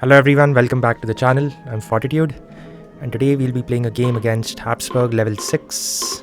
Hello everyone, welcome back to the channel. I'm Fortitude, and today we'll be playing a game against Habsburg level 6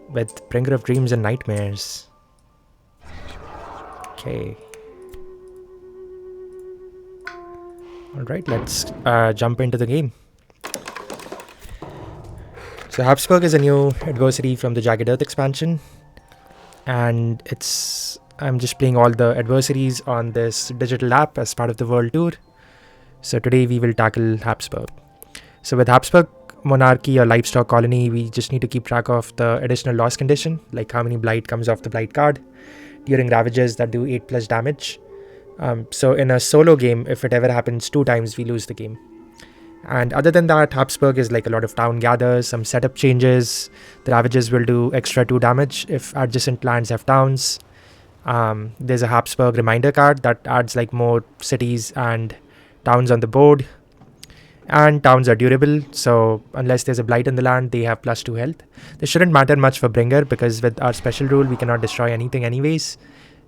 with Bringer of Dreams and Nightmares. Okay. Alright, let's jump into the game. So Habsburg is a new adversary from the Jagged Earth expansion, and I'm just playing all the adversaries on this digital app as part of the world tour. So today we will tackle Habsburg. So with Habsburg monarchy or livestock colony, we just need to keep track of the additional loss condition, like how many blight comes off the blight card during ravages that do 8+ damage. So in a solo game, if it ever happens 2 times, we lose the game. And other than that, Habsburg is like a lot of town gathers, some setup changes. The ravages will do extra 2 damage if adjacent lands have towns. There's a Habsburg reminder card that adds like more cities and towns on the board. And towns are durable, so unless there's a blight in the land, they have +2 health. This shouldn't matter much for Bringer because with our special rule, we cannot destroy anything anyways,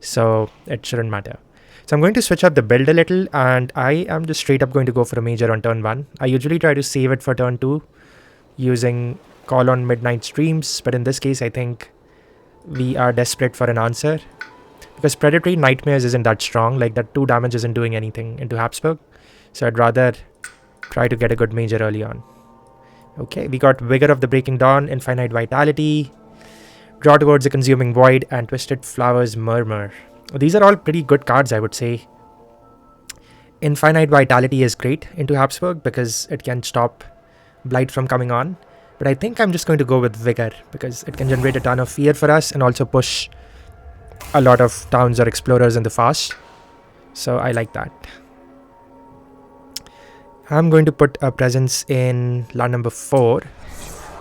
so it shouldn't matter. So I'm going to switch up the build a little, and I am just straight up going to go for a major on turn 1. I usually try to save it for turn 2 using Call on Midnight Streams, but in this case, I think we are desperate for an answer because Predatory Nightmares isn't that strong, like that 2 damage isn't doing anything into Habsburg, so I'd rather try to get a good major early on. Okay, we got Vigor of the Breaking Dawn, Infinite Vitality, Draw Towards the Consuming Void, and Twisted Flowers Murmur. These are all pretty good cards, I would say. Infinite Vitality is great into Habsburg because it can stop Blight from coming on. But I think I'm just going to go with Vigor because it can generate a ton of fear for us and also push a lot of towns or explorers in the fast. So I like that. I'm going to put a presence in land number 4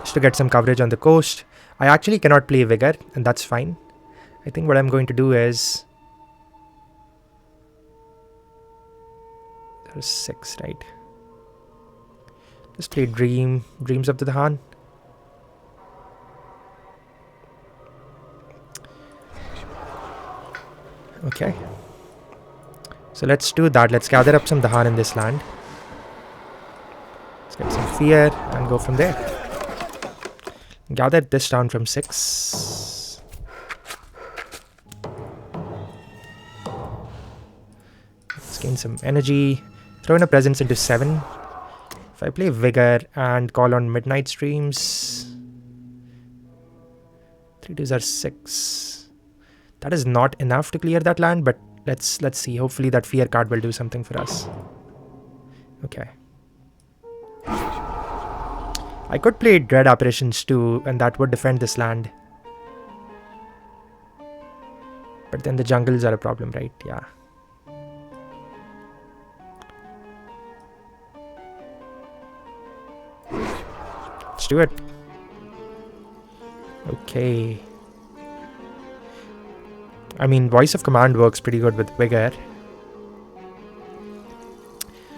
just to get some coverage on the coast. I actually cannot play Vigor, and that's fine. I think what I'm going to do is... There's 6, right? Just play Dreams of the Dahan. Okay. So let's do that. Let's gather up some Dahan in this land. Let's get some fear and go from there. Gather this down from 6. Let's gain some energy. Throw in a presence into 7. If I play Vigor and call on Midnight Streams, 3 2s are 6. That is not enough to clear that land, but let's see. Hopefully that fear card will do something for us. Okay. I could play Dread Apparitions too, and that would defend this land. But then the jungles are a problem, right? Yeah. Let's do it. Okay. I mean, Voice of Command works pretty good with Vigor.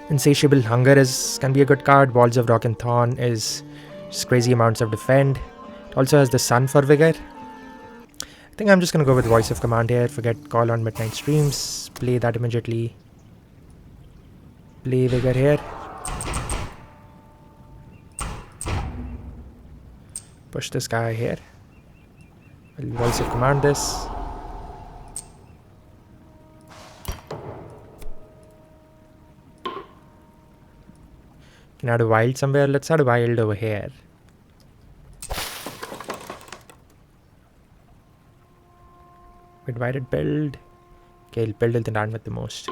Insatiable Hunger can be a good card. Walls of Rock and Thorn is just crazy amounts of defend. It also has the Sun for Vigor. I think I'm just going to go with Voice of Command here. Forget Call on Midnight Streams. Play that immediately. Play Vigor here. Push this guy here. I'll Voice of Command this. Can add a wild somewhere. Let's add a wild over here. With divided build. Okay, I'll build the land with the most.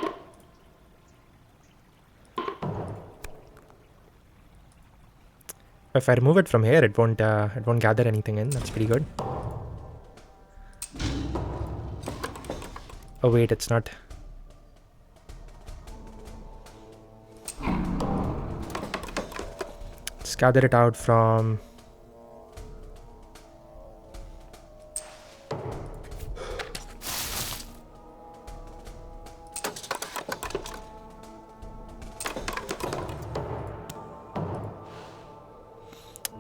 If I remove it from here, it won't gather anything in. That's pretty good. Oh wait, it's not. Let's gather it out from...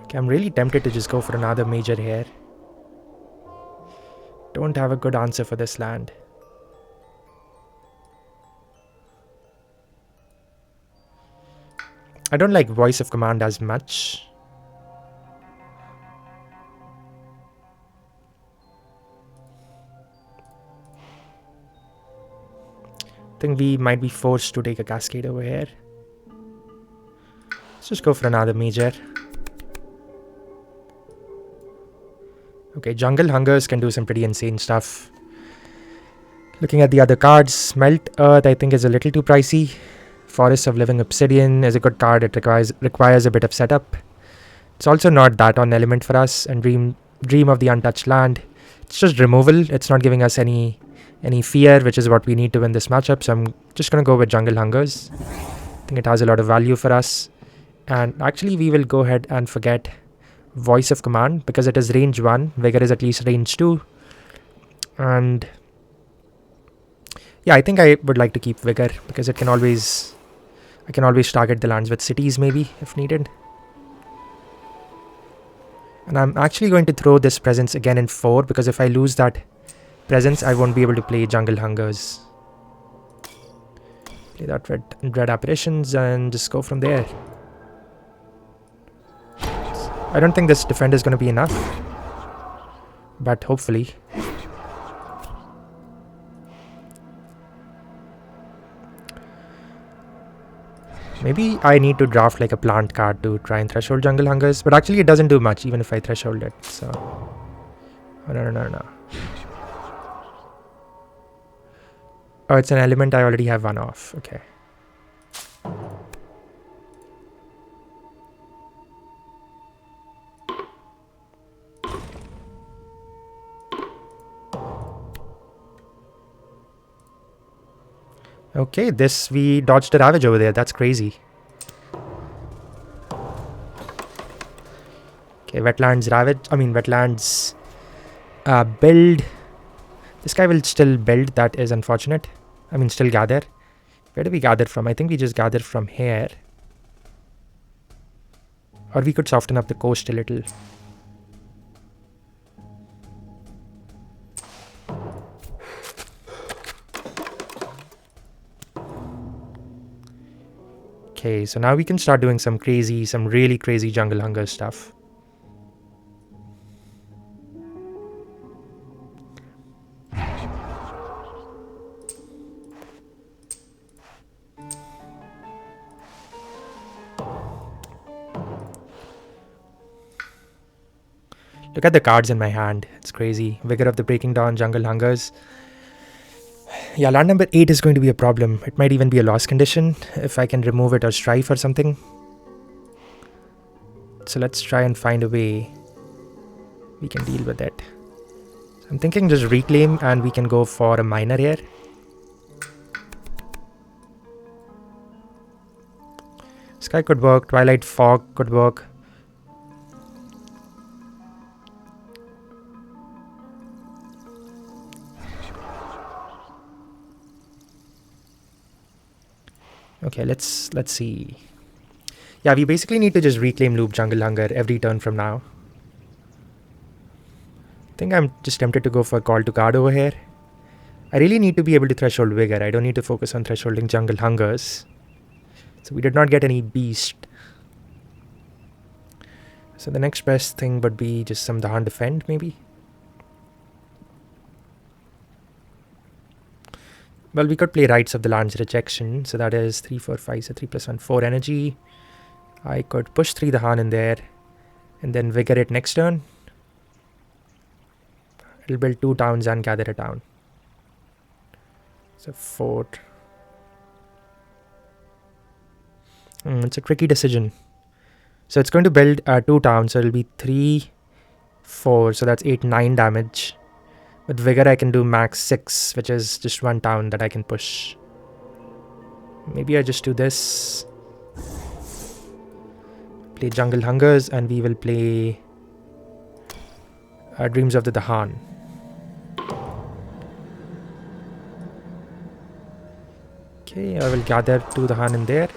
Okay, I'm really tempted to just go for another major here. Don't have a good answer for this land. I don't like voice of command as much. I think we might be forced to take a cascade over here. Let's just go for another major. Okay, Jungle Hungers can do some pretty insane stuff. Looking at the other cards, Melt Earth I think is a little too pricey. Forest of Living Obsidian is a good card. It requires a bit of setup. It's also not that on element for us. And Dream of the Untouched Land. It's just removal. It's not giving us any fear, which is what we need to win this matchup. So I'm just going to go with Jungle Hungers. I think it has a lot of value for us. And actually we will go ahead and forget Voice of Command because it is range 1. Vigor is at least range 2. And yeah, I think I would like to keep Vigor because I can always target the lands with cities maybe if needed. And I'm actually going to throw this presence again in 4 because if I lose that presence, I won't be able to play Jungle Hungers. Play that Dread Apparitions and just go from there. I don't think this defend is going to be enough, but hopefully. Maybe I need to draft like a plant card to try and threshold Jungle Hungers, but actually it doesn't do much even if I threshold it, so... Oh, no. Oh, it's an element I already have one off, okay. Okay, we dodged a Ravage over there. That's crazy. Okay, Wetlands build. This guy will still build. That is unfortunate. Still gather. Where do we gather from? I think we just gather from here. Or we could soften up the coast a little. Okay, so now we can start doing some really crazy Jungle Hunger stuff. Look at the cards in my hand. It's crazy. Vigor of the Breaking Dawn, Jungle Hungers. Yeah, land number 8 is going to be a problem. It might even be a loss condition if I can remove it or strife or something. So let's try and find a way we can deal with it. So I'm thinking just reclaim and we can go for a miner here. Sky could work. Twilight Fog could work. Okay, let's see. Yeah, we basically need to just reclaim loop Jungle Hunger every turn from now. I think I'm just tempted to go for Call to Card over here. I really need to be able to threshold Vigor. I don't need to focus on thresholding Jungle Hungers. So we did not get any Beast. So the next best thing would be just some Dahan Defend maybe. Well, we could play Rites of the Land's Rejection. So that is 3, 4, 5, so 3 plus 1, 4 energy. I could push 3 Dahan in there and then Vigor it next turn. It'll build 2 towns and gather a town. So 4. It's a tricky decision. So it's going to build 2 towns. So it'll be 3, 4. So that's 8, 9 damage. With Vigor I can do max 6, which is just 1 town that I can push. Maybe I just do this. Play Jungle Hungers and we will play Dreams of the Dahan. Okay, I will gather 2 Dahan in there.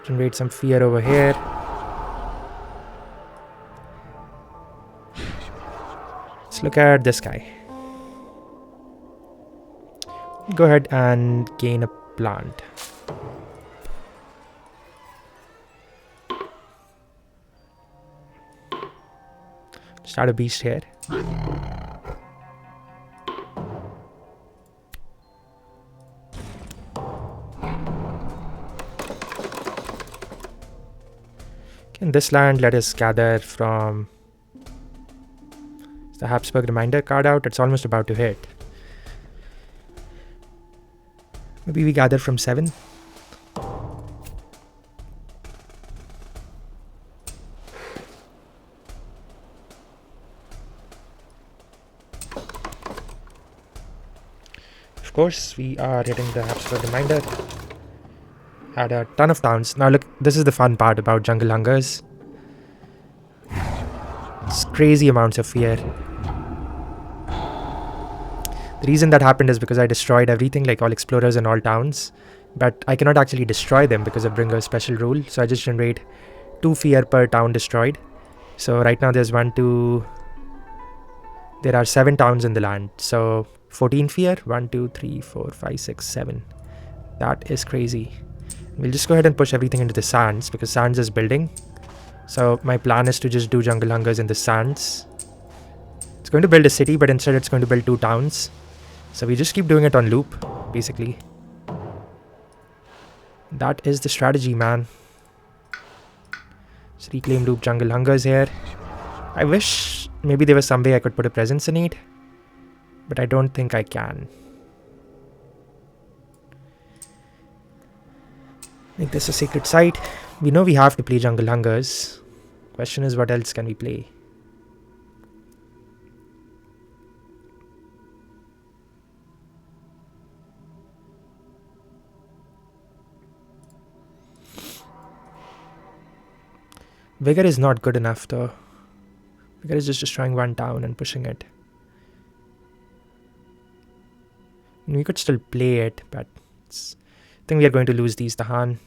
Generate some fear over here. Let's look at this guy. Go ahead and gain a plant. start a beast here. In this land, let us gather from the Habsburg reminder card out. It's almost about to hit. Maybe we gather from 7. Of course, we are hitting the Habsburg reminder. Had a ton of towns. Now look, this is the fun part about Jungle Hungers. It's crazy amounts of fear. The reason that happened is because I destroyed everything, like all explorers and all towns. But I cannot actually destroy them because of Bringer's special rule. So I just generate 2 fear per town destroyed. So right now there's 1, 2... There are 7 towns in the land. So 14 fear. 1, 2, 3, 4, 5, 6, 7. That is crazy. We'll just go ahead and push everything into the sands because sands is building. So my plan is to just do Jungle Hungers in the sands. It's going to build a city, but instead it's going to build 2 towns. So we just keep doing it on loop, basically. That is the strategy, man. Just reclaim loop Jungle Hungers here. I wish maybe there was some way I could put a presence in it, but I don't think I can. Make this a sacred site. We know we have to play Jungle Hungers. Question is, what else can we play? Vigor is not good enough though. Vigor is just destroying 1 town and pushing it. We could still play it, but I think we are going to lose these Dahan.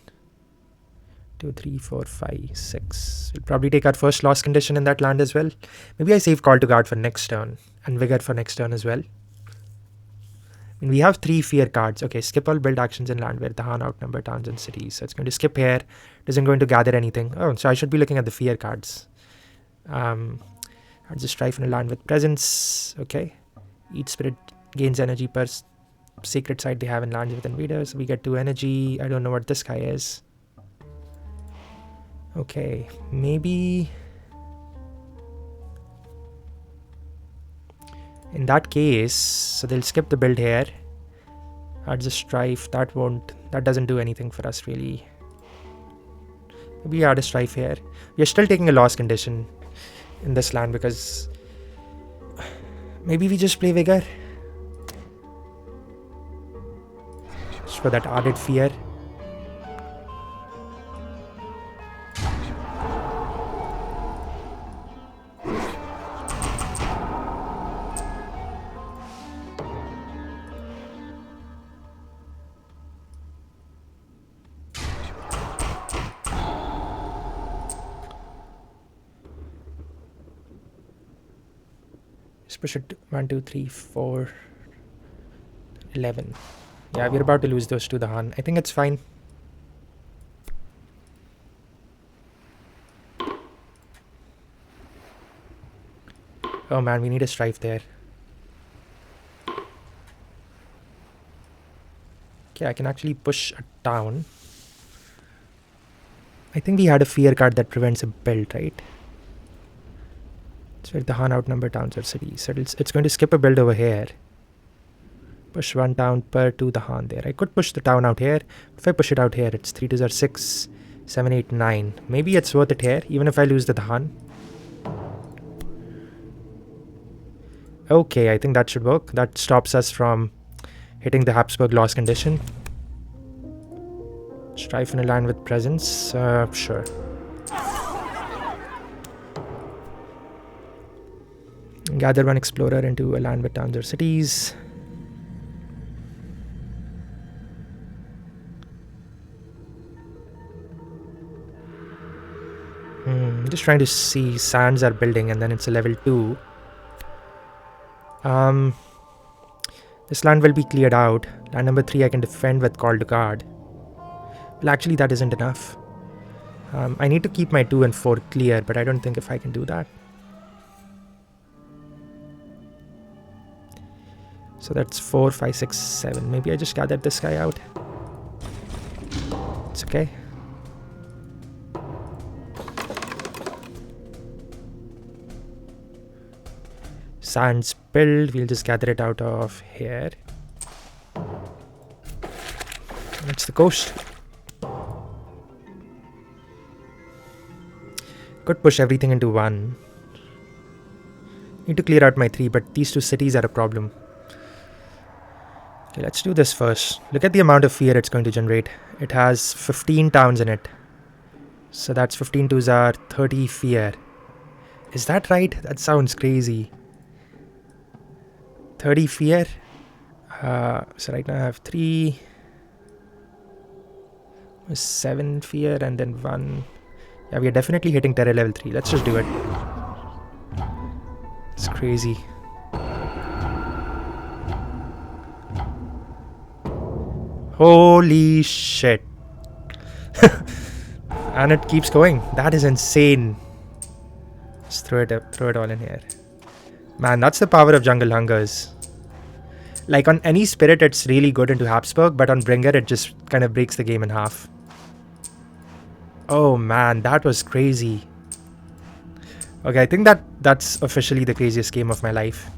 2, 3, 4, 5, 6. We'll probably take our first loss condition in that land as well. Maybe I save Call to Guard for next turn and Vigor for next turn as well. We have 3 fear cards. Okay, skip all build actions in land where Dahan outnumber towns and cities. So it's going to skip here. It isn't going to gather anything. Oh, so I should be looking at the fear cards. I'll just strife in a land with presence. Okay. Each spirit gains energy per sacred site they have in lands with invaders. We get 2 energy. I don't know what this guy is. Okay, maybe... In that case, so they'll skip the build here. I'll just strife. That doesn't do anything for us really. Maybe add a strife here. We are still taking a loss condition in this land because maybe we just play Vigor. Just for that added fear. Push it 1, 2, 3, 4, 11. Yeah, we're about to lose those to the Han. I think it's fine. Oh man, we need a strife there. Okay, I can actually push a town. I think we had a fear card that prevents a build, right? It's where the Han outnumber towns or cities. So it's going to skip a build over here. Push 1 town per 2 the Han there. I could push the town out here. If I push it out here, it's 3 2s are 6, 7, 8, 9. Maybe it's worth it here, even if I lose the Han. Okay, I think that should work. That stops us from hitting the Habsburg loss condition. Strife in a land with presence. Sure. Gather 1 explorer into a land with towns or cities. I'm just trying to see. Sands are building and then it's a level 2. This land will be cleared out. Land number 3 I can defend with Call to Guard. Well, actually that isn't enough. I need to keep my 2 and 4 clear, but I don't think if I can do that. So that's 4, 5, 6, 7. Maybe I just gathered this guy out. It's okay. Sand spilled. We'll just gather it out of here. That's the coast. Could push everything into one. Need to clear out my 3, but these 2 cities are a problem. Okay, let's do this first. Look at the amount of fear it's going to generate. It has 15 towns in it. So that's 15 twos are 30 fear. Is that right? That sounds crazy. 30 fear. So right now I have 3, 7 fear, and then 1. Yeah, we are definitely hitting terror level 3. Let's just do it. It's crazy. Holy shit. And it keeps going. That is insane. Let's throw it all in here. Man, that's the power of Jungle Hungers. Like on any spirit, it's really good into Habsburg, but on Bringer, it just kind of breaks the game in half. Oh man, that was crazy. Okay, I think that's officially the craziest game of my life.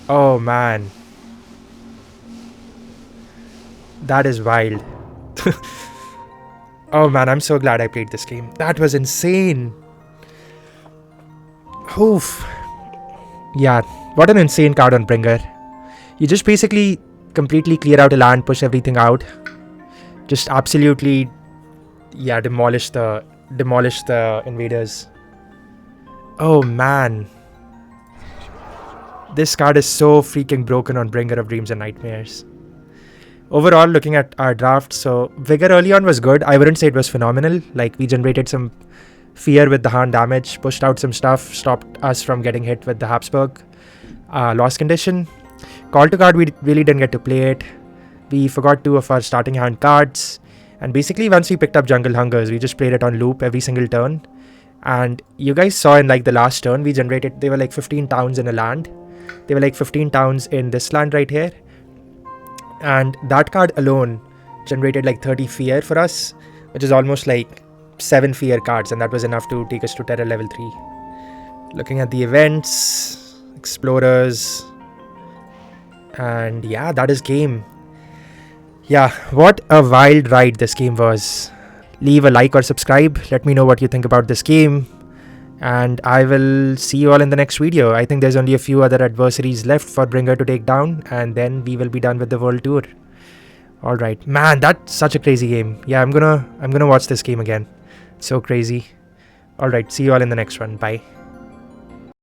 Oh man. That is wild. Oh man, I'm so glad I played this game. That was insane. Oof. Yeah, what an insane card on Bringer. You just basically completely clear out a land, push everything out. Just absolutely, yeah, demolish the invaders. Oh man. This card is so freaking broken on Bringer of Dreams and Nightmares. Overall, looking at our draft, so Vigor early on was good. I wouldn't say it was phenomenal. Like, we generated some fear with the hand damage, pushed out some stuff, stopped us from getting hit with the Habsburg. Lost condition. Call to card, we really didn't get to play it. We forgot 2 of our starting hand cards. And basically, once we picked up Jungle Hungers, we just played it on loop every single turn. And you guys saw in like the last turn, we generated, they were like 15 towns in a land. They were like 15 towns in this land right here. And that card alone generated like 30 fear for us, which is almost like 7 fear cards, and that was enough to take us to terror level 3. Looking at the events, explorers, and yeah, that is game. Yeah, what a wild ride this game was. Leave a like or subscribe. Let me know what you think about this game. And I will see you all in the next video. I think there's only a few other adversaries left for Bringer to take down, and then we will be done with the world tour. Alright. Man, that's such a crazy game. Yeah, I'm gonna watch this game again. It's so crazy. Alright, see you all in the next one. Bye.